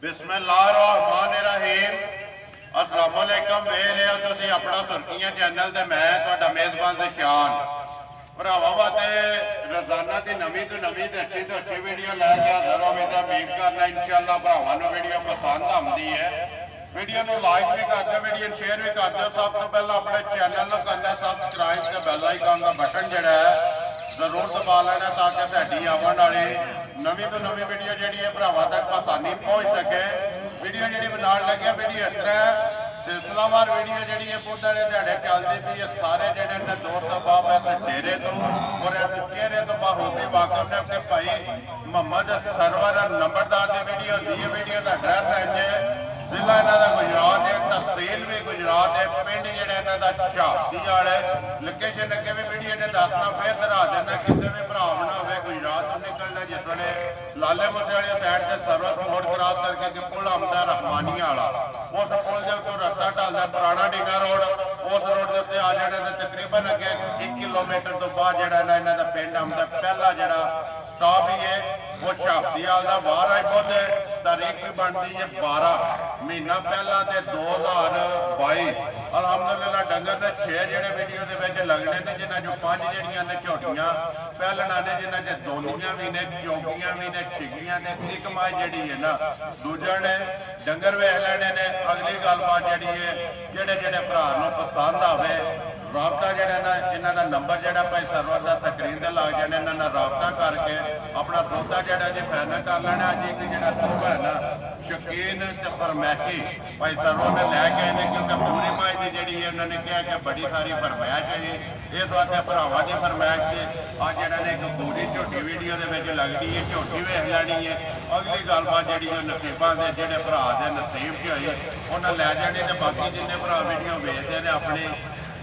बिस्मिल्लाहिर्रहमानिर्रहीम। अस्सलाम वालेकुम। मेरे हो तुसी अपना सुर्खियां चैनल ते मैं तुहाडा मेज़बान ज़शान भरावां वास्ते रोज़ाना की नवीं तो नवीं ते अच्छी वीडियो लैके हाज़र होवे ते उम्मीद करना इंशाअल्लाह भरावां नूं वीडियो पसंद आउंदी है। वीडियो नूं लाइक भी कर दो, वीडियो शेयर भी कर दो। सब तो पहले अपने चैनल नूं करना सबसक्राइब ते बैल आइकन का बटन जिहड़ा है जरूर दबा लेना ताकि साडी आवन वाली नवीं तो नवीं वीडियो जिहड़ी है भरावां तक आसानी पहुँच सके। वीडियो जिहड़ी बनाउण लगे वीडियो इस तरह सिलसिलावार वीडियो जिहड़ी है बुधवार दिहाड़े चलती पई है। सारे जिहड़े ने दूर तो बाप इस डेरे तो और इस चेहरे तो बखूबी वाकफ ने कि भाई मोहम्मद सरवर नंबरदार की वीडियो होती है। वीडियो का एड्रैस है इंज जिला इन्हों का गुजरात है, तहसील भी गुजरात है, पिंड जोड़ा इन्हों का शाहती वाले लोकेशन अगे भी वीडियो ने दसना फिर दोहरा देना। किसी भी भरा ना हो गुजरात तो निकलना जिस वे लाले मूसे वाली साइड से सर्विस मोड़ क्रॉस करके पुल आंदा रहमानिया वाला उस पुल के उत्तर रस्ता ढलता पुराना डिगा रोड उस रोड के उत्ते आ जाने तकरीबन अगे 1 किलोमीटर तो बाद जोड़ा इन्हों का पिंड आंदा। पहला जोड़ा स्टॉप ही है वो शाहती वाल का बाहर आई बुध तारीख भी बनती है 12 महीना पहला 2022। अलहमदुलिल्लाह डंगर ने 6 जोड़े वीडियो के लगने ने जिन्हों चो 5 जड़िया ने झोटियां पहलना ने जिन्हों च दोलियां भी ने चौकियां भी ने छिगियां ने एक माई जी है ना दूजा ने डंगर वेख लेने ने। अगली गलबात जी है जेडे जेडे भरा पसंद आवे राबता जोड़ा ना इन्हों का नंबर जोड़ा भाई सर्वर का स्क्रीन से लग जाने इन्होंने राबता करके अपना सौदा जोड़ा जी फाइनल कर लेना। अज एक जो तोहफा है ना शौकीन फरमैशी भाई सर्वर ने लैके आए क्योंकि पूरी माई की जी है उन्होंने कहा कि बड़ी सारी फरमैश है जी इस वास्ते भरावां की फरमैश से अज जो एक पूरी झोटी वीडियो के लगनी है झोटी वेख लैनी है। अगली गलबात जी नसीबा के जोड़े भरा के नसीब च होई उन्हें लै जानी तो बाकी जिन्हें भरा वीडियो वेचते हैं अपनी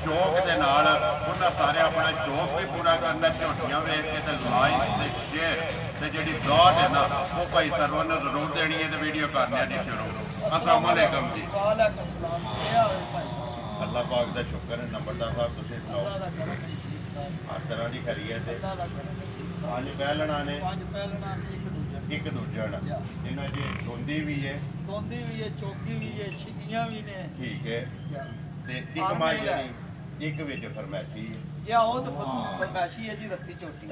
शौक के नाल उन्हें सारे अपना शौक भी पूरा करना। झोटियां वेख के तो लाइक तो शेयर तो जी दाद है ना वो भाई सर्वर ने जरूर देनी है। तो वीडियो करने जी शुरू। अस्सलाम वालेकुम जी। अल्लाह पाक का शुक्र है। नंबरदार साहब तुसीं सुनाओ हर तरह की खैरियत है। 5 पहलना ने एक दूजा इन्हों च दोंदी भी है चौकी भी है छिगियां भी ने ठीक है ते एक माई जी एक विच फरमैशी है जी आओ तो फरमैशी है जी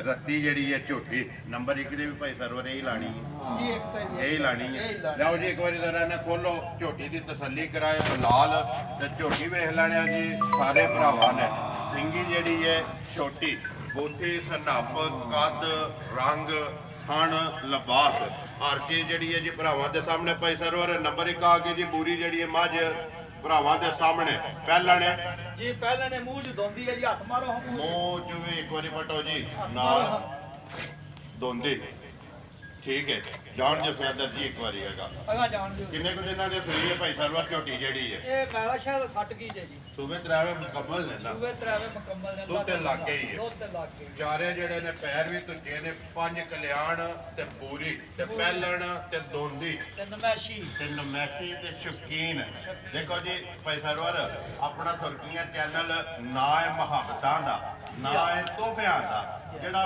रत्ती जिहड़ी है झोटी नंबर 1 दे भी भाई सर्वर यही लानी है जी एक तो यही लानी है। लो जी एक बार जरा ना खोलो झोटी की तसल्ली कराए लाल ते झोटी वेख लैणे जी सारे भरावां ने। सिंगी जिहड़ी है छोटी बूथी सनप कद रंग थण लिबास हर चीज़ जिहड़ी है जी भरावां दे सामने भाई सर्वर नंबर 1 आ गई जी। पूरी जिहड़ी है मझ भरावां दे सामने पहलने जी पहलने मुंह च दोंदी है जी हाथ मारो मुंह च भी एक बार पटो जी नाल दोंदी ठीक है जान जो फैदर जी एक बार अगा जान जो किन्ने को दिना दे फ्री है भाई सर्वर झोटी जेडी है ए मैला शायद 60 की जी सुबह त्रावे मुकम्मल है ना सुबह त्रावे मुकम्मल है दुध लग गई है दुध लग गई चारे जेडे ने पैर भी तुझे ने 5 कल्याण ते पूरी ते पहलण ते दोंदी ते नमैशी ते शौकीन। देखो जी भाई सरवर अपना सुर्खियां चैनल ना है मुहब्बतां दा ना है तोहफियां दा जेड़ा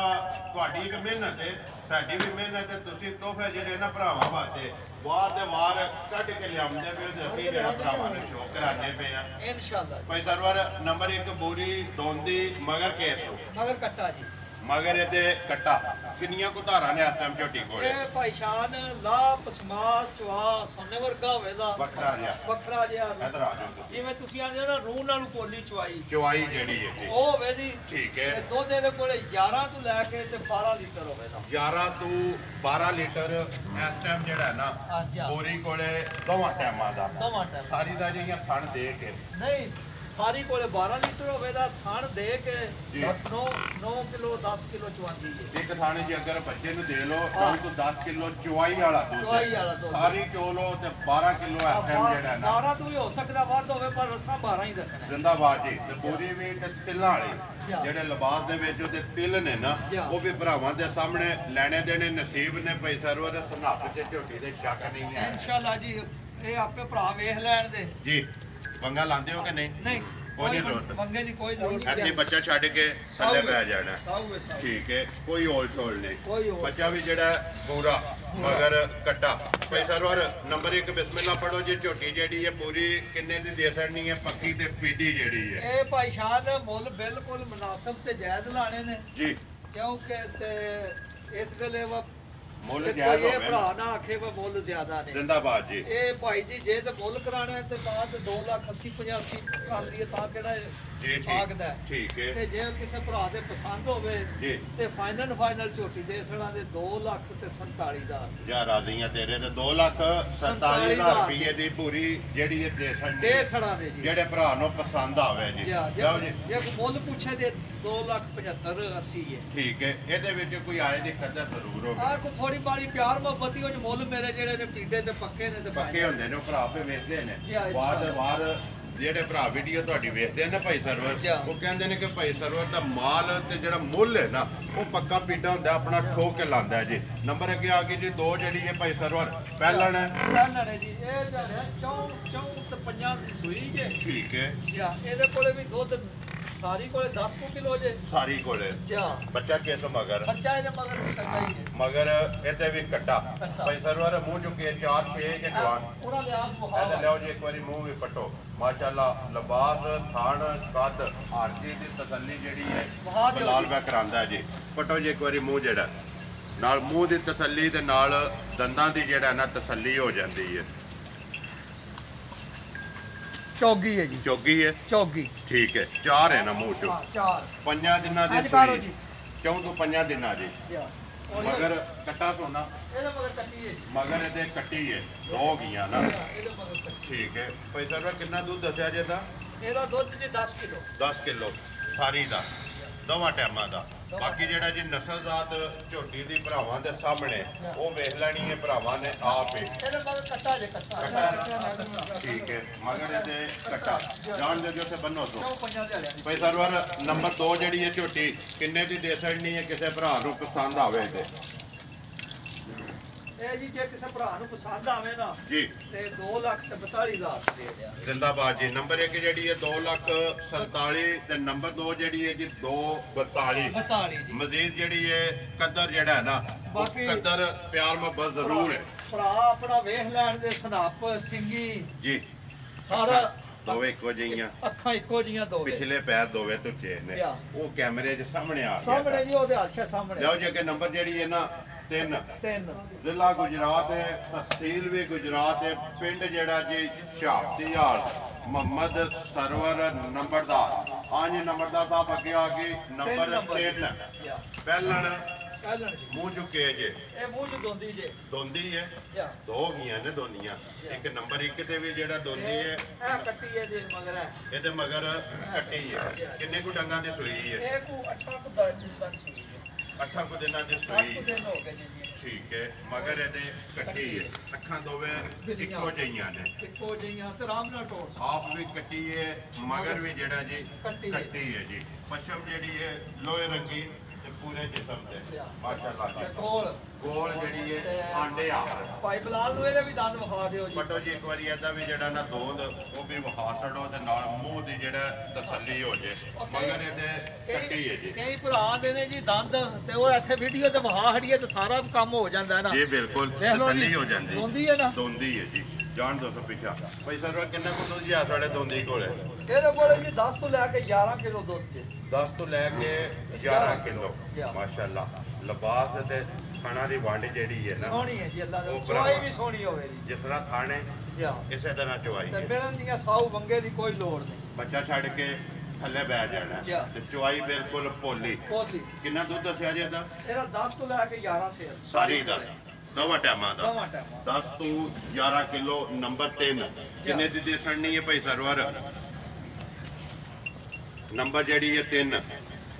तुहाडी एक मेहनत है साडी भी मेहनत है। तुसीं तोहफे जिहड़े ना भरावां वास्ते बाहर दे बाहर कढ के लियाउंदे पे ते असीं जिहड़ा भरावां नूं शौक कराने पे आ इंशाअल्लाह। भाई सरवर नंबर 1 बोरी दोंदी मगर केस मगर कट्टा जी मगर ये कट्टा किनिया को धारा ने इस टाइम झोटी कोले भाई शान ला पसमा चवा सोने वर्गा होवेगा वखरा जिहा इधर आ जाओ जिवें तुसीं आंदे ना रूह नाल कोली चवाई जेडी है ओ होवे जी ठीक है। दुध दे कोले 11 तो लैके ते 12 लीटर होवेगा 11 तो 12 लीटर इस टाइम जेड़ा है ना बोरी कोले दोवां टाइमां दा सारी दा जियां थण दे के नहीं सारी कोले 12 लीटर होवेगा थान दे के 9 किलो 10 किलो चवांदी है एक थाने जी अगर बच्चे नु दे लो 9 तो 10 किलो चवाई वाला दूध सारी चोलो ते 12 किलो इस टाइम जेड़ा ना 12 तो भी हो सकदा वध होवे पर रसा 12 ही दसना जिंदाबाद जी ते पूरी भी ते तिल्लां वाली जेडे लिबास दे विच ते तिल ने ना वो भी भरावां दे सामने लेने देने नसीब ने भाई सरवर सनप ते झोटी दे शक नहीं है इंशाअल्लाह जी ये आपे भरा वेख लैण दे जी पंगा लांदे हो कि नहीं कोई नहीं जरूरत पंगे की कोई जरूरत नहीं बच्चा छड़ के थल्ले पै जाना ठीक है कोई होल छोल नहीं बच्चा भी जेड़ा पूरा ਮਗਰ ਕੱਟਾ ਭਾਈ ਸਰਵਰ ਨੰਬਰ 1 ਬਿਸਮਿਲ੍ਲਾ ਪੜੋ ਜੀ। ਝੋਟੀ ਜਿਹੜੀ ਹੈ ਪੂਰੀ ਕਿੰਨੇ ਦੀ ਦੇ ਸਕਣੀ ਹੈ ਪੱਕੀ ਤੇ ਫੀਡੀ ਜਿਹੜੀ ਹੈ? ਇਹ ਭਾਈ ਸ਼ਾਨ ਮੁੱਲ ਬਿਲਕੁਲ ਮੁਨਾਸਬ ਤੇ ਜਾਇਜ਼ ਲਾਣੇ ਨੇ ਜੀ ਕਿਉਂਕਿ ਤੇ ਇਸ ਗੱਲੇ ਵਾ ਮੁੱਲ ਤੇ ਜਾਇਜ਼ ਕੋਈ ਇਹ ਹੋਵੇ ਭਰਾ ਨਾ ਆਖੇ ਵਾ ਮੁੱਲ ਜ਼ਿਆਦਾ ਨੇ। ਜ਼ਿੰਦਾਬਾਦ ਜੀ। ਇਹ ਭਾਈ ਜੀ ਜੇ ਤੇ ਮੁੱਲ ਕਰਾਣਾ ਹੈ ਤੇ ਬਾਅਦ 2,80,85 ਕਰ ਲਈਏ ਤਾਂ ਕਿਹੜਾ ਜੀ ਆਖਦਾ ਹੈ। ਠੀਕ ਹੈ ਤੇ ਜੇ ਕਿਸੇ ਭਰਾ ਦੇ ਪਸੰਦ ਹੋਵੇ ਜੀ ਤੇ ਫਾਈਨਲ ਝੋਟੀ ਦੇ ਸੜਾ ਦੇ 2,47,000 ਜਾਂ ਰਾਜ਼ੀਆਂ ਤੇਰੇ ਤੇ 2,47,000 ਰੁਪਏ ਦੀ ਪੂਰੀ ਜਿਹੜੀ ਇਹ ਦੇ ਸਕਣੀ ਦੇ ਸੜਾ ਦੇ ਜੀ। ਜਿਹੜੇ ਭਰਾ ਨੂੰ ਪਸੰਦ ਆਵੇ ਜੀ। ਲਓ ਜੀ ਜੇ ਕੋਈ ਮੁੱਲ ਪੁੱਛੇ ਤੇ 2,75,80 ਹੈ। ਠੀਕ ਹੈ ਇਹਦੇ ਵਿੱਚ ਕੋਈ ਆਏ ਦੀ ਕਦਰ ਜ਼ਰੂਰ ਹੋਵੇ। ਆ ਕੋ ਥੋੜੀ ਬਾਲੀ ਪਿਆਰ ਮੁਹੱਬਤ ਹੀ ਉਹ ਮੁੱਲ ਮੇਰੇ ਜਿਹੜੇ ਨੇ ਪੀਟੇ ਤੇ ਪੱਕੇ ਨੇ ਤੇ ਪੱਕੇ ਹੁੰਦੇ ਨੇ ਉਹ ਭਰਾ ਆਪੇ ਵੇਚਦੇ ਨੇ ਜੀ, ਹਾਂ, ਵਾਰ ਜਿਹੜੇ ਭਰਾ ਵੀਡੀਓ ਤੁਹਾਡੀ ਵੇਖਦੇ ਨੇ ਭਾਈ ਸਰਵਰ ਜੀ, ਹਾਂ। ਉਹ ਕਹਿੰਦੇ ਨੇ ਕਿ ਭਾਈ ਸਰਵਰ ਦਾ ਮਾਲ ਤੇ ਜਿਹੜਾ ਮੁੱਲ ਹੈ ਨਾ ਉਹ ਪੱਕਾ ਪੀਟਾ ਹੁੰਦਾ ਆਪਣਾ ਠੋਕ ਕੇ ਲਾਂਦਾ ਹੈ ਜੀ। ਨੰਬਰ ਅੱਗੇ ਆ ਗਈ ਜੀ 2 ਜਿਹੜੀ ਹੈ ਭਾਈ ਸਰਵਰ ਪਹਿਲਣ ਹੈ ਪਹਿਲਾਂ ਨੇ ਜੀ ਇਹ ਜਿਹੜਾ ਚੌਂ ਤੇ ਪੰਜਾਂ ਦੀ ਸੂਈ ਜੇ। ਠੀਕ ਹੈ ਜਾਂ ਇਹਦੇ ਕੋਲੇ ਵੀ ਦੁੱਧ ਸਾਰੀ ਕੋਲੇ 10 ਕਿਲੋ ਜੇ। ਸਾਰੀ ਕੋਲੇ ਜਾਂ ਬੱਚਾ ਕਿਸ ਮਗਰ ਬੱਚਾ ਇਹਦੇ ਮਗਰ ਵੀ ਕੱਟਾ ਹੀ ਹੈ। ਮਗਰ ਇਹਦੇ ਵੀ ਕੱਟਾ ਭਾਈ ਸਰਵਰ ਮੂੰਹ ਚੁੱਕੇ 4-6 ਕੇ ਜਵਾਨ ਉਹਦਾ ਲਿਆਸ ਇਹਦੇ ਬਹਾ ਲਿਓ ਜੀ ਇੱਕ ਵਾਰੀ ਮੂੰਹ ਵੀ ਪੱਟੋ ਮਾਸ਼ਾਅੱਲਾ ਲਬਾਸ ਥਾਣ ਕੱਦ ਆਰਜੀ ਦੀ ਤਸੱਲੀ ਜਿਹੜੀ ਹੈ ਬਹੁਤ ਬਲਾਲ ਬੈ ਕਰਾਂਦਾ ਹੈ ਜੀ। ਪੱਟੋ ਜੀ ਇੱਕ ਵਾਰੀ ਮੂੰਹ ਜਿਹੜਾ ਨਾਲ ਮੂੰਹ ਦੀ ਤਸੱਲੀ ਦੇ ਨਾਲ ਦੰਦਾਂ ਦੀ ਜਿਹੜਾ ਨਾ ਤਸੱਲੀ ਹੋ ਜਾਂਦੀ ਹੈ। ਚੌਗੀ ਹੈ ਜੀ। ਚੌਗੀ ਹੈ ਚੌਗੀ ਠੀਕ ਹੈ 4 ਹੈ ਨਾ ਮੂੰਹ ਚੋਂ 4 5 ਦਿਨਾਂ ਦੀ ਅੱਜ ਕਰੋ ਜੀ। ਸੂਈ 4 ਤੋਂ 5 ਦਿਨਾਂ ਜੀ। ਜਾਂ ਮਗਰ ਕੱਟਾ ਸੋਨਾ ਇਹਦੇ ਮਗਰ ਕੱਟੀ ਹੈ। ਮਗਰ ਇਹਦੇ ਕੱਟੀ ਹੈ 2 ਗਈਆਂ ਨਾ ਇਹਦੇ ਮਗਰ ਕੱਟੀ। ਠੀਕ ਹੈ ਭਾਈ ਸਰਵਰ ਕਿੰਨਾ ਦੁੱਧ ਦੱਸਿਆ ਜੇ ਤਾਂ? ਇਹਦਾ ਦੁੱਧ ਜੀ 10 ਕਿਲੋ 10 ਕਿਲੋ ਸਾਰੀ ਦਾ ਦੋਵਾਂ ਟਾਈਮਾਂ ਦਾ। ਬਾਕੀ ਜਿਹੜਾ ਜੀ ਨਸਲਜ਼ਾਤ ਝੋਟੀ ਦੀ ਭਰਾਵਾਂ ਦੇ ਸਾਹਮਣੇ ਉਹ ਵੇਖ ਲੈਣੀ ਹੈ ਭਰਾਵਾਂ ਨੇ ਆਪ ਹੀ। ਇਹਦੇ ਮਗਰ ਕੱਟਾ ਜੇ ਕੱਟਾ। ਠੀਕ ਹੈ ਮਗਰ ਇਹਦੇ ਕੱਟਾ ਜਾਣ ਦੇ ਜੋ ਸੇ ਬੰਨੋ ਤੋਂ ਚੌਂ ਪੰਜਾਂ ਦੇ ਲਿਆ ਜੀ। ਭਾਈ ਸਰਵਰ ਨੰਬਰ 2 ਜਿਹੜੀ ਹੈ ਝੋਟੀ ਕਿੰਨੇ ਦੀ ਦੇ ਸਕਣੀ ਹੈ ਕਿਸੇ ਭਰਾ ਨੂੰ ਪਸੰਦ ਆਵੇ ਤੇ? ਇਹ ਜੀ ਜੇ ਕਿਸੇ ਭਰਾ ਨੂੰ ਪਸੰਦ ਆਵੇ ਨਾ ਜੀ ਤੇ 2,42,000 ਦੇ ਦਿਆ। ਜ਼ਿੰਦਾਬਾਦ ਜੀ। ਨੰਬਰ 1 ਜਿਹੜੀ ਹੈ 2,47,000 ਤੇ ਨੰਬਰ 2 ਜਿਹੜੀ ਹੈ ਜੀ 2,42,000। 42 ਜੀ। ਮਜ਼ੀਦ ਜਿਹੜੀ ਹੈ ਕਦਰ ਜਿਹੜਾ ਹੈ ਨਾ ਉਹ ਬਾਕੀ ਕਦਰ ਪਿਆਰ ਮੁਹੱਬਤ ਜ਼ਰੂਰ ਹੈ ਭਰਾ ਆਪਣਾ ਵੇਖ ਲੈਣ ਦੇ ਸਨਾਪ ਸਿੰਗੀ ਜੀ। ਸਾਰਾ ਦੋਵੇਂ ਇੱਕੋ ਜਿਹੀਆਂ ਅੱਖਾਂ ਇੱਕੋ ਜੀਆਂ ਦੋ ਪਿਛਲੇ ਪੈਰ ਦੋਵੇਂ ਤੁੱਚੇ ਨੇ ਜੀ। ਉਹ ਕੈਮਰੇ 'ਚ ਸਾਹਮਣੇ ਆ ਗਿਆ ਸਾਹਮਣੇ ਜੀ ਉਹਦੇ ਹਰਸ਼ਾ ਸਾਹਮਣੇ ਲਿਓ ਜੀ ਅੱਗੇ ਨੰਬਰ ਜਿਹੜੀ ਹੈ ਨਾ 3 3 ਜ਼ਿਲ੍ਹਾ ਗੁਜਰਾਤ ਹੈ ਤਹਿਸੀਲ ਵੀ ਗੁਜਰਾਤ ਹੈ ਪਿੰਡ ਜਿਹੜਾ ਜੀ ਸ਼ਹਾਬਤੀਆਲ ਮੁਹੰਮਦ ਸਰਵਰ ਨੰਬਰਦਾਰ 5 ਨੰਬਰਦਾਰ ਸਾਹਿਬ ਅੱਗੇ ਆ ਗਈ ਨੰਬਰ 3 ਪਹਿਲਣ ਪਹਿਲਣ ਜੀ। ਮੂੰਹ ਚੁੱਕੇ ਜੇ ਇਹ ਮੂੰਹ ਚ ਦੋਂਦੀ ਜੇ। ਦੋਂਦੀ ਹੈ ਜਾਂ 2 ਗਈਆਂ ਨੇ ਦੋਂਦੀਆਂ ਇੱਕ ਨੰਬਰ 1 ਤੇ ਵੀ ਜਿਹੜਾ ਦੋਂਦੀ ਹੈ ਇਹ ਕੱਟੀ ਹੈ ਜੀ ਮਗਰ ਹੈ। ਇਹਦੇ ਮਗਰ ਕੱਟੀ ਹੈ ਕਿੰਨੇ ਕੁ ਡੰਗਾਂ ਦੀ ਸੂਈ ਹੈ? ਇਹ ਕੋ 8 ਕੁ 10 ਦਿਨ ਸੂਈ ਹੈ। 8 ਕੁ ਦਿਨਾਂ ਦੀ 8 ਸੂਈ ਦਿਨ ਹੋ ਗਏ ਜੀ। ਠੀਕ ਹੈ ਮਗਰ ਇਹਦੇ ਕੱਟੀ ਹੈ ਅੱਖਾਂ ਦੋਵੇਂ ਇੱਕੋ ਜਿਹੀਆਂ ਨੇ ਇੱਕੋ ਜਿਹੀਆਂ ਤੇ ਆਰਾਮ ਨਾਲ ਟੋਰ ਆਪ ਵੀ ਕੱਟੀ ਹੈ ਮਗਰ ਵੀ ਜਿਹੜਾ ਜੀ ਕੱਟੀ ਹੈ। ਕੱਟੀ ਹੈ ਜੀ। ਪਸ਼ਮ ਜਿਹੜੀ ਹੈ ਲੋਹੇ ਰੰਗੀ ਤੇ ਪੂਰੇ ਜਿਸਮ ਤੇ ਮਾਸ਼ਾਅੱਲਾ ਤੇ ਜੀ। ਕੋਲ ਗੋਲ ਜਿਹੜੀ ਹੈ ਆਂਡੇ ਆ ਭਾਈ ਬਲਾਲ ਨੂੰ ਇਹਦੇ ਵੀ ਦੰਦ ਵਿਖਾ ਦਿਓ ਜੀ। ਪਟੋ ਜੀ ਇੱਕ ਵਾਰੀ ਇਹਦਾ ਵੀ ਜਿਹੜਾ ਨਾ ਦੋਂਦ ਉਹ ਵੀ ਵਹਾ ਛੜੋ ਤੇ ਨਾਲ ਮੂੰਹ ਦੀ ਜਿਹੜਾ ਤਸੱਲੀ ਹੋ ਜੇ ਮਗਰ ਇਹਦੇ ਕੱਟੀ ਹੈ ਜੀ। ਕਈ ਭਰਾ ਦੇ ਨੇ ਜੀ ਦੰਦ ਤੇ ਉਹ ਇੱਥੇ ਵੀਡੀਓ ਤੇ ਵਹਾ ਹੜੀਏ ਤੇ ਸਾਰਾ ਕੰਮ ਹੋ ਜਾਂਦਾ ਹੈ ਨਾ। ਜੀ ਬਿਲਕੁਲ ਦੇਖ ਲਓ ਤਸੱਲੀ ਜੀ, ਹੋ ਜਾਂਦੀ ਦੋਂਦੀ ਹੈ ਨਾ। ਦੋਂਦੀ ਹੈ ਜੀ। ਜਾਣ ਦੋ ਸੋ ਪਿੱਛਾ ਭਾਈ ਸਰਵਰ ਕਿੰਨਾ ਕੁ ਦੁੱਧ ਜਿਆ ਤੁਹਾਡੇ ਦੋਂਦੀ ਕੋਲੇ? ਇਹਦੇ ਕੋਲ ਜੀ 10 ਤੋਂ ਲੈ ਕੇ 11 ਕਿਲੋ ਦੁੱਧ ਜੀ। 10 ਤੋਂ ਲੈ ਕੇ 11 ਕਿਲੋ ਜੀ। ਮਾਸ਼ਾਅੱਲਾ ਲਿਬਾਸ ਤੇ ਖਾਣਾ ਦੀ ਵੰਡ ਜਿਹੜੀ ਹੈ ਨਾ ਸੋਹਣੀ ਹੈ ਜੀ ਅੱਲਾ ਦੀ ਉਹ ਚਵਾਈ ਭਰਾ। ਵੀ ਸੋਹਣੀ ਹੋਵੇ ਜੀ। ਜਿਸ ਤਰ੍ਹਾਂ ਖਾਣੇ ਜੀ ਹਾਂ। ਇਸੇ ਤਰ੍ਹਾਂ ਚਵਾਈ ਤੇ ਹੈ। ਮਿਲਣ ਦੀਆਂ ਸਾਊ ਵੰਗੇ ਦੀ ਕੋਈ ਲੋੜ ਨਹੀਂ। ਬੱਚਾ ਛੱਡ ਕੇ ਥੱਲੇ ਬੈਠ ਜਾਣਾ ਜੀ। ਤੇ ਚਵਾਈ ਬਿਲਕੁਲ ਭੋਲੀ। ਕੋਤਲੀ ਕਿੰਨਾ ਦੁੱਧ ਦੱਸਿਆ ਜੀ ਇਹਦਾ? ਇਹਦਾ 10 ਤੋਂ ਲੈ ਕੇ 11 ਸੇਰ ਸਾਰੀ ਦਾ ਦੋਵਾਂ ਟਾਈਮਾਂ ਦਾ ਦੋਵਾਂ ਟਾਈਮਾਂ 10 ਤੋਂ 11 ਕਿਲੋ ਨੰਬਰ 3 ਕਿੰਨੇ ਦੀ ਦੇ ਸੜਨੀ ਹੈ ਭਾਈ ਸਰਵਰ? ਨੰਬਰ ਜਿਹੜੀ ਹੈ 3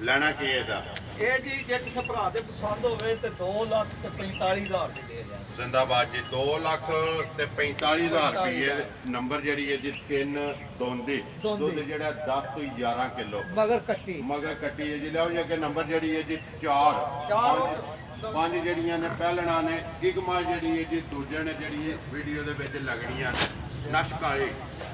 ਲੈਣਾ ਕੀ ਹੈ ਇਹਦਾ? ਇਹ ਜੀ ਜੇ ਕਿਸੇ ਭਰਾ ਦੇ ਪਸੰਦ ਹੋਵੇ ਤੇ 2,45,000 ਦੀ ਦੇ ਦਿਆਂ। ਜ਼ਿੰਦਾਬਾਦ ਜੀ 2,45,000 ਰੁਪਏ ਨੰਬਰ ਜਿਹੜੀ ਹੈ ਜੀ 3 ਦੋਂਦੀ ਦੁੱਧ ਜਿਹੜਾ 10 ਤੋਂ 11 ਕਿਲੋ ਮਗਰ ਕੱਟੀ ਮਗਰ ਕੱਟੀ ਹੈ ਜੀ। ਲਿਆਓ ਜੀ ਅੱਗੇ ਨੰਬਰ ਜਿਹੜੀ ਹੈ ਜੀ 4 ਪੰਜ ਜਿਹੜੀਆਂ ਨੇ ਪਹਿਲਣਾ ਨੇ ਇੱਕ ਮਾਲ ਜਿਹੜੀ ਹੈ ਜੀ ਦੂਜੇ ਨੇ ਜਿਹੜੀ ਹੈ ਵੀਡੀਓ ਦੇ ਵਿੱਚ ਲੱਗਣੀਆਂ ਨਸ਼ਕ ਵਾਲੀ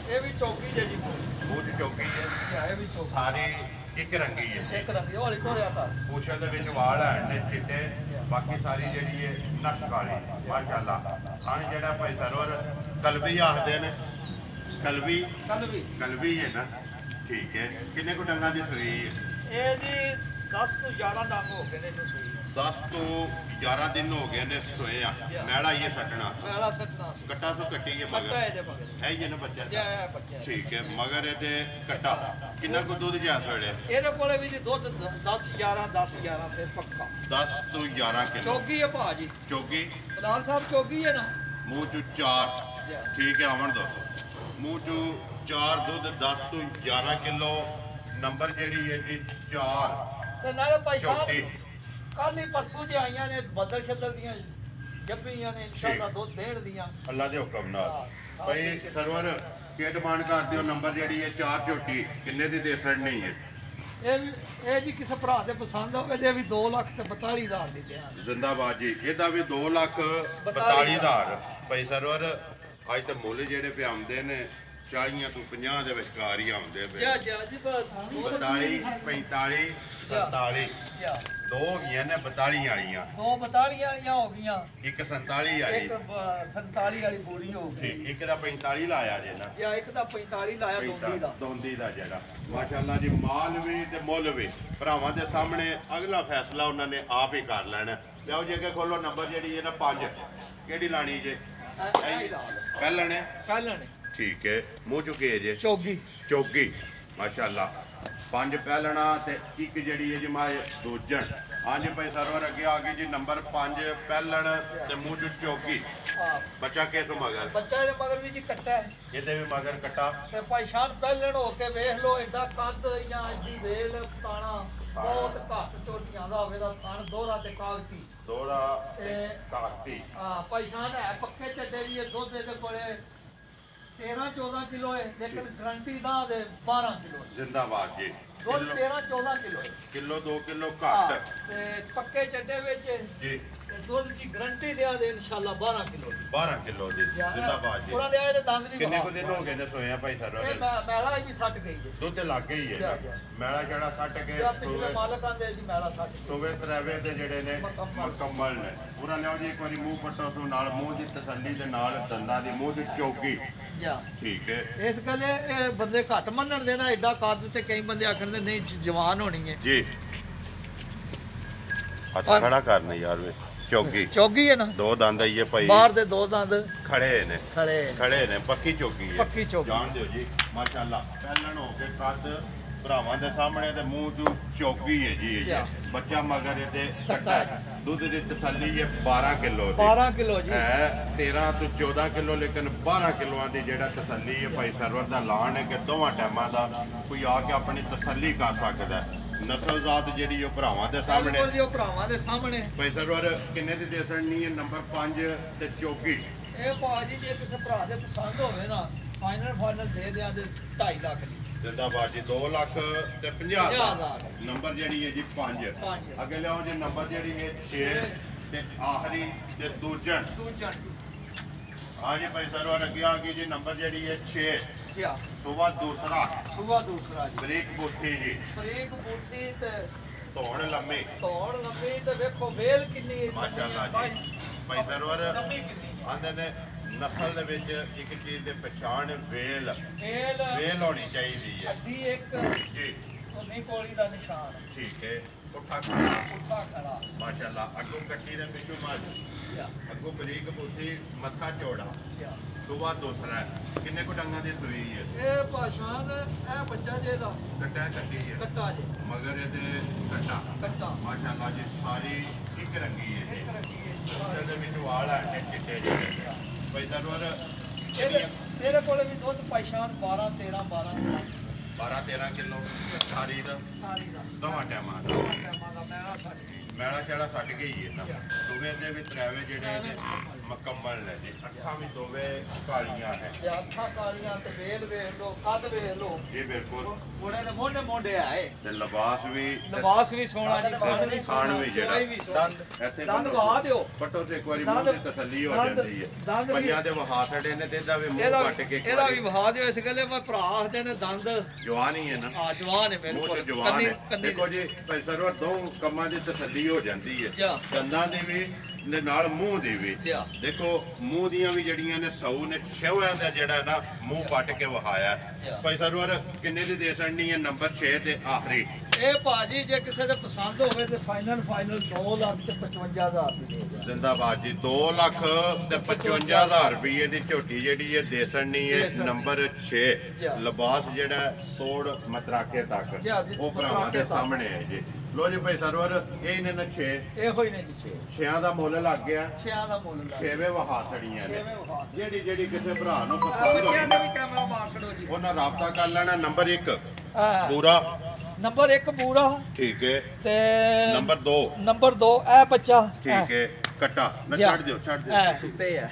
ਇਹ ਵੀ ਚੌਕੀ ਜੇ ਜੀ ਮੂੰਹ 'ਚ ਚੌਕੀ ਹੈ ਇਹ ਵੀ ਚੌਕੀ ਸਾਰੀ ਇੱਕ ਰੰਗੀ ਹੈ ਜੀ। ਇੱਕ ਰੰਗੀ ਹੌਲੀ ਤੋਰਿਆ ਕਰ। ਪੂਛਲ ਦੇ ਵਿੱਚ ਵਾਲ ਹਨ ਨੇ ਚਿੱਟੇ, ਬਾਕੀ ਸਾਰੀ ਜਿਹੜੀ ਹੈ ਨਸ਼ ਕਾਲੀ ਮਾਸ਼ਾਅੱਲਾ। ਹਾਂ ਜਿਹੜਾ ਭਾਈ ਸਰਵਰ ਕਲਬੀ ਆਖਦੇ ਨੇ, ਕਲਬੀ ਕਲਬੀ ਹੈ ਨਾ, ਠੀਕ ਹੈ। ਕਿੰਨੇ ਕੁ ਡੰਗਾਂ ਦੀ ਸੂਈ ਹੈ ਇਹ ਜੀ 10 ਤੋਂ 11 ਡੰਗ ਹੋ ਗਏ ਨੇ ਇਹਨੂੰ ਸੂਈ। 10 ਤੋਂ 11 ਦਿਨ ਹੋ ਗਏ ਨੇ ਸੋਏ ਆ। ਮੈਲਾ ਇਹ ਛੱਡਣਾ, ਮੈਲਾ ਸੱਟਣਾ ਸੀ। ਕੱਟਾ ਸੋ ਕੱਟੀ ਹੈ ਕੱਟਾ ਮਗਰ ਇਹਦੇ ਮਗਰ ਹੈ ਜੀ ਨਾ ਬੱਚਾ ਜੈ ਬੱਚਾ। ਠੀਕ ਹੈ। ਮਗਰ ਇਹਦੇ ਕੱਟਾ ਕਿੰਨਾ ਕੁ ਦੁੱਧ ਜਾ ਵੇਲੇ ਇਹਦੇ ਕੋਲੇ ਵੀ ਜੀ ਦੁੱਧ 10 11 ਸੇ ਪੱਕਾ 10 ਤੋਂ 11 ਕਿਲੋ ਚੋਗੀ ਹੈ ਭਾਜੀ। ਚੋਗੀ ਬਲਾਲ ਸਾਹਿਬ ਚੋਗੀ ਹੈ ਨਾ। ਮੂੰਹ ਚ 4 ਜੈ। ਠੀਕ ਹੈ ਆਵਣ ਦੱਸੋ ਮੂੰਹ ਚ 4 ਦੁੱਧ 10 ਤੋਂ 11 ਕਿਲੋ ਨੰਬਰ ਜਿਹੜੀ ਹੈ ਜੀ 4 ਤੇ ਨਾਲੇ ਭਾਈ ਝੋਟੀ। ਸਾਹਿਬ ਕੱਲ ਹੀ ਪਰਸੋਂ ਜੇ ਆਈਆਂ ਨੇ ਬੱਦਲ ਛੱਦਲ ਦੀਆਂ ਜੱਬੀਆਂ ਨੇ ਇਨਸ਼ਾਅੱਲਾ ਦੁੱਧ ਦੇਣ ਦੀਆਂ ਅੱਲਾ ਦੇ ਹੁਕਮ ਨਾਲ। ਭਾਈ ਸਰਵਰ ਕੀ ਡਿਮਾਂਡ ਕਰਦੇ ਹੋ ਨੰਬਰ ਜਿਹੜੀ ਹੈ 4 ਝੋਟੀ ਕਿੰਨੇ ਦੀ ਦੇ ਛੱਡਣੀ ਹੈ ਇਹ ਜੀ ਕਿਸੇ ਭਰਾ ਦੇ ਪਸੰਦ ਹੋਵੇ ਜੇ ਵੀ 2,42,000 ਦੀ ਦਿਆਂ। ਜ਼ਿੰਦਾਬਾਦ ਜੀ। ਇਹਦਾ ਵੀ 2,42,000 ਭਾਈ ਸਰਵਰ। ਅੱਜ ਤੇ ਮੁੱਲ ਜਿਹੜੇ ਪੇ ਆਉਂਦੇ ਨੇ 40 ਤੋਂ 50 ਦੇ ਵਿਚਕਾਰ ਹੀ ਆਉਂਦੇ ਪਏ। ਜਾ ਜੀ 42 45 47 ਦੋ ਹੋ ਗਈਆਂ ਨੇ 42 ਵਾਲੀਆਂ। 2 42 ਵਾਲੀਆਂ ਹੋ ਗਈਆਂ, ਇੱਕ 47 ਵਾਲੀ ਇੱਕ 47 ਵਾਲੀ ਪੂਰੀ ਹੋ ਗਈ। ਠੀਕ। ਇੱਕ ਦਾ 45 ਲਾਇਆ ਜੇ ਨਾ, ਜਾਂ ਇੱਕ ਦਾ 45 ਲਾਇਆ ਦੋਂਦੀ ਦਾ। ਦੋਂਦੀ ਦਾ ਜਿਹੜਾ ਮਾਸ਼ਾਅੱਲਾ ਜੀ ਮਾਲ ਵੀ ਤੇ ਮੁੱਲ ਵੀ ਭਰਾਵਾਂ ਦੇ ਸਾਹਮਣੇ ਅਗਲਾ ਫੈਸਲਾ ਉਹਨਾਂ ਨੇ ਆਪ ਹੀ ਕਰ ਲੈਣਾ। ਲਿਆਓ ਜੀ ਅੱਗੇ ਖੋਲੋ ਨੰਬਰ ਜਿਹੜੀ ਹੈ ਨਾ 5 ਕਿਹੜੀ ਲਾਣੀ ਜੇ ਪਹਿਲਣੇ ਪਹਿਲਣੇ ਠੀਕ ਹੈ। ਮੂੰਹ ਚੁੱਕੇ ਜੇ ਚੋਗੀ ਚੌਗੀ ਮਾਸ਼ਾਅੱਲਾ। 5 ਪਹਿਲਣਾ ਤੇ ਇੱਕ ਜਿਹੜੀ ਹੈ ਜੀ ਮਾਏ ਦੂਜਣ। ਹਾਂਜੀ ਭਾਈ ਸਰਵਰ ਅੱਗੇ ਆ ਗਈ ਜੀ ਨੰਬਰ 5 ਪਹਿਲਣ ਤੇ ਮੂੰਹ ਚ ਚੌਗੀ। ਬੱਚਾ ਕਿਸ ਮਗਰ ਬੱਚਾ ਇਹਦੇ ਮਗਰ ਵੀ ਜੀ ਕੱਟਾ ਹੈ। ਇਹਦੇ ਵੀ ਮਗਰ ਕੱਟਾ ਤੇ ਭਾਈ ਸ਼ਾਨ ਪਹਿਲਣ ਹੋ ਕੇ ਵੇਖ ਲੋ ਐਡਾ ਕੱਦ ਜਾਂ ਐਡੀ ਵੇਲ ਤਾਣਾ ਬਹੁਤ ਘੱਟ ਚੋਟੀਆਂ ਦਾ ਹੋਵੇ ਦਾ ਥਣ ਦੋਹਰਾ ਤੇ ਕਾਗਤੀ ਦੋੜਾ ਤੇ ਕਾਗਤੀ। ਭਾਈ ਸ਼ਾਨ ਹੈ ਪੱਕੇ ਚੱਡੇ ਦੀ ਇਹ ਦੁੱਧ ਇਹਦੇ ਕੋਲੇ 13-14 ਕਿਲੋ ਹੈ, ਲੇਕਿਨ ਗਰੰਟੀ ਦਾ ਦੇ 12 ਕਿਲੋ ਜ਼ਿੰਦਾਬਾਦ ਜੀ। ਦੁੱਧ 13-14 ਕਿਲੋ ਹੈ। ਕਿਲੋ 2 ਕਿਲੋ ਘੱਟ ਤੇ ਪੱਕੇ ਚੱਡੇ ਵਿੱਚ ਜੀ। ਤੇ ਦੁੱਧ ਦੀ ਗਰੰਟੀ ਦਿਆ ਦੇ ਇਨਸ਼ਾਅੱਲਾ 12 ਕਿਲੋ ਦੀ। 12 ਕਿਲੋ ਦੀ ਜ਼ਿੰਦਾਬਾਦ ਜੀ। ਪੂਰਾ ਲਿਆ ਇਹਦੇ ਦੰਦ ਵੀ ਕਿੰਨੇ ਕੁ ਦਿਨ ਹੋ ਗਏ ਨੇ ਸੋਇਆ ਭਾਈ ਸਰਵਰ? ਇਹ ਮੈਲਾ ਵੀ ਸੱਟ ਗਈ ਜੀ। ਦੁੱਧ ਤੇ ਲੱਗ ਗਈ ਹੈ ਮੈਲਾ ਜਿਹੜਾ ਸੱਟ ਕੇ ਜਾਂ ਪਿਛਲੇ ਮਾਲਕ ਆਂਦੇ ਜੀ ਮੈਲਾ ਸੱਟ ਗਈ। ਸੋਵੇ ਤਰਾਵੇ ਤੇ ਜਿਹੜੇ ਨੇ ਮੁਕੰਮਲ ਨੇ। ਪੂਰਾ ਲਿਆਓ ਜੀ ਇੱਕ ਵਾਰੀ ਮੂੰਹ ਪੱਟੋ ਸੋ ਨਾਲ ਮੂੰਹ ਦੀ ਤਸੱਲੀ ਦੇ ਨਾਲ ਦੰਦਾਂ ਦੀ ਮੂੰਹ ਦੀ ਚੌਕੀ ਜਾ ਠੀਕ ਹੈ। ਇਸ ਗੱਲ ਇਹ ਬੰਦੇ ਘੱਟ ਮੰਨਣ ਦੇ ਨਾ ਐਡਾ ਕੱਦ ਤੇ ਕਈ ਬੰਦੇ ਆਖਣ ਦੇ ਨਹੀਂ ਜਵਾਨ ਹੋਣੀ ਹੈ ਜੀ। ਹੱਥ ਖੜਾ ਕਰਨਾ ਯਾਰ ਵੇ ਚੌਕੀ ਚੌਗੀ ਹੈ ਨਾ। 2 ਦੰਦ ਆਈਏ ਭਾਈ ਬਾਹਰ ਦੇ 2 ਦੰਦ ਖੜੇ ਨੇ ਖੜੇ ਨੇ ਪੱਕੀ ਚੌਕੀ ਹੈ। ਪੱਕੀ ਚੌਕੀ ਜਾਣ ਦਿਓ ਜੀ ਮਾਸ਼ਾਅੱਲਾ। ਪਹਿਲਣ ਹੋ ਕੇ ਕੱਦ ਭਰਾਵਾਂ ਦੇ ਸਾਹਮਣੇ ਤੇ ਮੂੰਹ ਤੋਂ ਚੌਕੀ ਹੈ ਜੀ ਇਹ। ਬੱਚਾ ਮਗਰ ਇਹਦੇ ਕੱਟਾ ਹੈ। ਦੁੱਧ ਦੀ ਤਸੱਲੀ ਹੈ 12 ਕਿਲੋ ਦੀ। 12 ਕਿਲੋ ਜੀ ਹੈ 13 ਤੋਂ 14 ਕਿਲੋ ਲੇਕਿਨ 12 ਕਿਲੋਆਂ ਦੀ ਜਿਹੜਾ ਤਸੱਲੀ ਹੈ ਭਾਈ ਸਰਵਰ ਦਾ ਐਲਾਨ ਹੈ ਕਿ ਦੋਵਾਂ ਟਾਈਮਾਂ ਦਾ ਕੋਈ ਆ ਕੇ ਆਪਣੀ ਤਸੱਲੀ ਕਰ ਸਕਦਾ। ਨਸਲਜ਼ਾਤ ਜਿਹੜੀ ਉਹ ਭਰਾਵਾਂ ਦੇ ਸਾਹਮਣੇ ਉਹ ਭਰਾਵਾਂ ਦੇ ਸਾਹਮਣੇ ਭਾਈ ਸਰਵਰ ਕਿੰਨੇ ਦੀ ਦੇ ਸਕਣੀ ਹੈ ਨੰਬਰ 5 ਤੇ ਚੌਕੀ। ਇਹ ਭਾਜੀ ਜੇ ਕਿਸੇ ਭਰਾ ਦੇ ਪਸੰਦ ਹੋਵੇ ਨਾ ਫਾਈਨਲ ਦੇ ਦਿਆਂ ਦੇ 2.5 ਲੱਖ ਦੀ। ਜ਼ਿੰਦਾਬਾਦ ਜੀ। 2 ਲੱਖ ਤੇ 50,000 ਨੰਬਰ ਜਿਹੜੀ ਹੈ ਜੀ 5। ਅੱਗੇ ਲਿਆਓ ਜੀ ਨੰਬਰ ਜਿਹੜੀ ਹੈ 6 ਤੇ ਆਖਰੀ ਤੇ ਦੂਜਾ। ਹਾਂ ਜੀ ਭਾਈ ਸਰਵਰ ਅੱਗੇ ਆ ਗਈ ਜੀ ਨੰਬਰ ਜਿਹੜੀ ਹੈ 6 ਸੁਬਾ ਦੂਸਰਾ ਜੀ। ਬਰੀਕ ਬੁੱਥੀ ਜੀ। ਬਰੀਕ ਬੂਟੀ ਤੇ ਧੌਣ ਲੰਮੀ ਤੇ ਵੇਖੋ ਵੇਲ ਕਿੰਨੀ ਮਾਸ਼ਾਅੱਲਾ ਜੀ। ਭਾਈ ਸਰਵਰ ਆਂਦੇ ਨੇ ਨਸਲ ਦੇ ਵਿੱਚ ਇੱਕ ਚੀਜ਼ ਦੇ ਪਛਾਣ ਵੇਲ ਹੋਣੀ ਚਾਹੀਦੀ ਹੈ। ਅੱਧੀ ਇੱਕ ਜੀ ਉਨੀ ਕੋਲੀ ਦਾ ਨਿਸ਼ਾਨ ਠੀਕ ਹੈ। ਉੱਠਾ ਖੜਾ ਮਾਸ਼ਾਅੱਲਾ। ਅੱਗੋਂ ਕੱਟੀ ਦੇ ਪਿੱਛੋਂ ਮੱਝ, ਅੱਗੋਂ ਬਰੀਕ ਬੁੱਥੀ ਮੱਥਾ ਚੌੜਾ ਸੁਬਾ ਦੂਸਰਾ। ਕਿੰਨੇ ਕੁ ਡੰਗਾਂ ਦੀ ਸੂਈ ਹੈ ਇਹ ਭਾਸ਼ਾਨ? ਇਹ ਬੱਚਾ ਜੇ ਦਾ ਕੱਟੀ ਹੈ ਕੱਟਾ ਜੇ ਮਗਰ ਇਹਦੇ ਕੱਟਾ ਮਾਸ਼ਾਅੱਲਾ ਜੀ। ਸਾਰੀ ਇੱਕ ਰੰਗੀ ਹੈ ਜੀ। ਉਹਦੇ ਵਿੱਚ ਵਾਲ ਹੈ ਨੇ ਚਿੱਟੇ ਜਿਹੇ। ਭਾਈ ਸਰਵਰ ਇਹਦੇ ਕੋਲੇ ਵੀ ਦੁੱਧ ਭਾਸ਼ਾਨ 12-13 ਕਿਲੋ ਸਾਰੀ ਦਾ ਦੋਵਾਂ ਟਾਈਮਾਂ ਦਾ ਮੈਲਾ ਛੜਾ ਛੱਡ ਗਈ ਹੈ ਨਾ। ਸੂਬੇ ਦੇ ਵੀ ਤਰਾਵੇ ਜਿਹੜੇ ਨੇ ਮੁਕੰਮਲ ਨੇ ਜੀ ਅੱਖਾਂ ਵੀ ਦੋਵੇਂ ਕਾਲੀਆਂ ਨੇ ਤੇ ਅੱਖਾਂ ਕਾਲੀਆਂ ਤੇ ਵੇਲ ਵੇਖ ਲੋ ਕੱਦ ਵੇਖ ਲੋ ਜੀ ਬਿਲਕੁਲ ਘੋੜੇ ਦੇ ਮੋਢੇ ਮੋਢੇ ਆਏ ਤੇ ਲਿਬਾਸ ਵੀ ਸੋਹਣਾ ਜੀ ਖਾਣ ਵੀ ਜਿਹੜਾ ਇੱਥੇ ਦੰਦ ਵਹਾ ਦਿਓ ਪੱਟੋ ਤੇ ਇੱਕ ਵਾਰੀ ਮੂੰਹ ਦੀ ਤਸੱਲੀ ਹੋ ਜਾਂਦੀ ਹੈ ਪੰਜਾਂ ਦੇ ਵਹਾ ਛੜੇ ਨੇ ਤੇ ਇਹਦਾ ਵੀ ਮੂੰਹ ਕੱਟ ਕੇ ਇਹਦਾ ਵੀ ਵਹਾ ਦਿਓ ਇਸ ਗੱਲੇ ਮੈਂ ਭਰਾ ਆਖਦੇ ਨੇ ਦੰਦ ਜਵਾਨ ਹੀ ਹੈ ਨਾ ਆ ਜਵਾਨ ਹੈ ਮੂੰਹ ਬਿਲਕੁਲ ਚ ਜਵਾਨ ਹੈ ਦੇਖੋ ਜੀ ਭਾਈ ਸਰਵਰ ਦੋ ਕੰਮਾਂ ਦੀ ਤਸੱਲੀ ਹੋ ਜਾਂਦੀ ਹੈ ਦੰਦਾਂ ਦੀ ਵੀ ਦੇ ਨਾਲ ਮੂੰਹ ਦੀ ਵੀ ਦੇਖੋ ਮੂੰਹ ਦੀਆਂ ਵੀ ਜਿਹੜੀਆਂ ਨੇ ਸੌ ਨੇ ਛੇਵਾਂ ਦਾ ਜਿਹੜਾ ਨਾ ਮੂੰਹ ਪੱਟ ਕੇ ਵਹਾਇਆ ਭਾਈ ਸਰਵਰ ਕਿੰਨੇ ਦੀ ਦੇ ਸਕਣੀ ਹੈ ਨੰਬਰ 6 ਤੇ ਆਖਰੀ ਇਹ ਭਾਜੀ ਜੇ ਕਿਸੇ ਦੇ ਪਸੰਦ ਹੋਵੇ ਤੇ ਫਾਈਨਲ 2 ਲੱਖ ਤੇ 55,000 ਦੀ ਜ਼ਿੰਦਾਬਾਦ ਜੀ 2 ਲੱਖ ਤੇ 55,000 ਰੁਪਏ ਦੀ ਝੋਟੀ ਜਿਹੜੀ ਹੈ ਦੇ ਸਕਣੀ ਹੈ ਨੰਬਰ 6 ਲਿਬਾਸ ਜਿਹੜਾ ਤੋੜ ਮਤਰਾਕੇ ਤੱਕ ਉਹ ਭਰਾਵਾਂ ਦੇ ਸਾਹਮਣੇ ਹੈ ਜੀ ਲੋ ਜੀ ਭਾਈ ਸਰਵਰ ਇਹ ਨੇ ਨਾ 6 ਇਹੋ ਹੀ ਨੇ ਜੀ 6 ਦਾ ਮੁੱਲ ਲੱਗ ਗਿਆ 6 ਦਾ ਮੁੱਲ ਲੱਗ 6ਵੇਂ ਵਹਾ ਛੜੀਆਂ ਨੇ ਜਿਹੜੀ ਕਿਸੇ ਭਰਾ ਨੂੰ ਪਸੰਦ ਬੱਚਿਆਂ ਦਾ ਵੀ ਹੋਵੇ ਕੈਮਰਾ ਮਾਰ ਛੜੋ ਜੀ ਉਹਨਾਂ ਰਾਬਤਾ ਕਰ ਲੈਣਾ ਨੰਬਰ 1 ਪੂਰਾ ਨੰਬਰ 1 ਪੂਰਾ ਠੀਕ ਹੈ ਤੇ ਨੰਬਰ 2 ਇਹ ਬੱਚਾ ਠੀਕ ਹੈ ਕੱਟਾ ਨਾ ਛੱਡ ਦਿਓ ਸੁੱਤੇ ਆ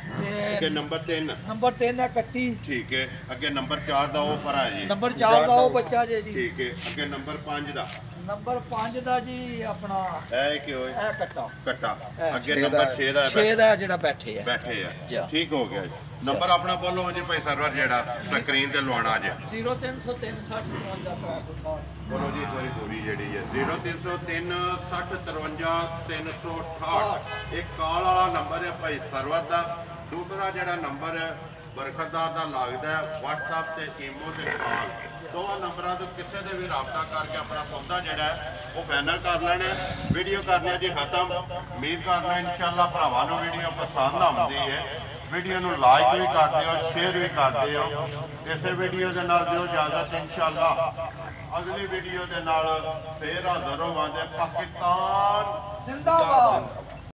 ਅੱਗੇ ਨੰਬਰ 3 ਹੈ ਕੱਟੀ ਠੀਕ ਹੈ ਅੱਗੇ ਨੰਬਰ 4 ਦਾ ਉਹ ਫਰਾ ਜੀ ਨੰਬਰ 4 ਦਾ ਉਹ ਬੱਚਾ ਜੀ ਠੀਕ ਹੈ ਅੱਗੇ ਨੰਬਰ 5 ਦਾ ਨੰਬਰ 5 ਦਾ ਜੀ ਆਪਣਾ ਇਹ ਕੀ ਹੋਏ ਇਹ ਕੱਟਾ ਅੱਗੇ ਨੰਬਰ 6 ਦਾ 6 ਦਾ ਜਿਹੜਾ ਬੈਠੇ ਆ ਠੀਕ ਹੋ ਗਿਆ ਜੀ ਨੰਬਰ ਆਪਣਾ ਬੋਲੋ ਜੀ ਭਾਈ ਸਰਵਰ ਜਿਹੜਾ ਸਕਰੀਨ ਤੇ ਲਵਾਉਣਾ ਜੇ 0303 60 53 ਬੋਲੋ ਜੀ ਇੱਕ ਵਾਰੀ ਪੂਰੀ ਜਿਹੜੀ ਹੈ 0303 60 53 368 ਇਹ ਕਾਲ ਵਾਲਾ ਨੰਬਰ ਹੈ ਭਾਈ ਸਰਵਰ ਦਾ ਦੂਸਰਾ ਜਿਹੜਾ ਨੰਬਰ ਬਰਖਰਦਾਰ ਦਾ ਲੱਗਦਾ ਹੈ WhatsApp ਤੇ ਈਮੋ ਤੇ ਕਾਲ ਦੋਵਾਂ ਨੰਬਰਾਂ ਤੋਂ ਕਿਸੇ ਦੇ ਵੀ ਰਾਬਤਾ ਕਰਕੇ ਆਪਣਾ ਸੌਦਾ ਜਿਹੜਾ ਹੈ ਉਹ ਫਾਈਨਲ ਕਰ ਲੈਣਾ ਵੀਡੀਓ ਕਰਨੀ ਹੈ ਜੀ ਖਤਮ ਉਮੀਦ ਕਰਨਾ ਇਨਸ਼ਾਅੱਲਾ ਭਰਾਵਾਂ ਨੂੰ ਵੀਡੀਓ ਪਸੰਦ ਆਉਂਦੀ ਹੈ ਵੀਡੀਓ ਨੂੰ ਲਾਈਕ ਵੀ ਕਰ ਦਿਓ ਸ਼ੇਅਰ ਵੀ ਕਰ ਦਿਓ ਇਸੇ ਵੀਡੀਓ ਦੇ ਨਾਲ ਦਿਓ ਇਜਾਜ਼ਤ ਇਨਸ਼ਾਅੱਲਾ ਅਗਲੀ ਵੀਡੀਓ ਦੇ ਨਾਲ ਫੇਰ ਹਾਜ਼ਰ ਹੋਵਾਂਗੇ ਪਾਕਿਸਤਾਨ ਜ਼ਿੰਦਾਬਾਦ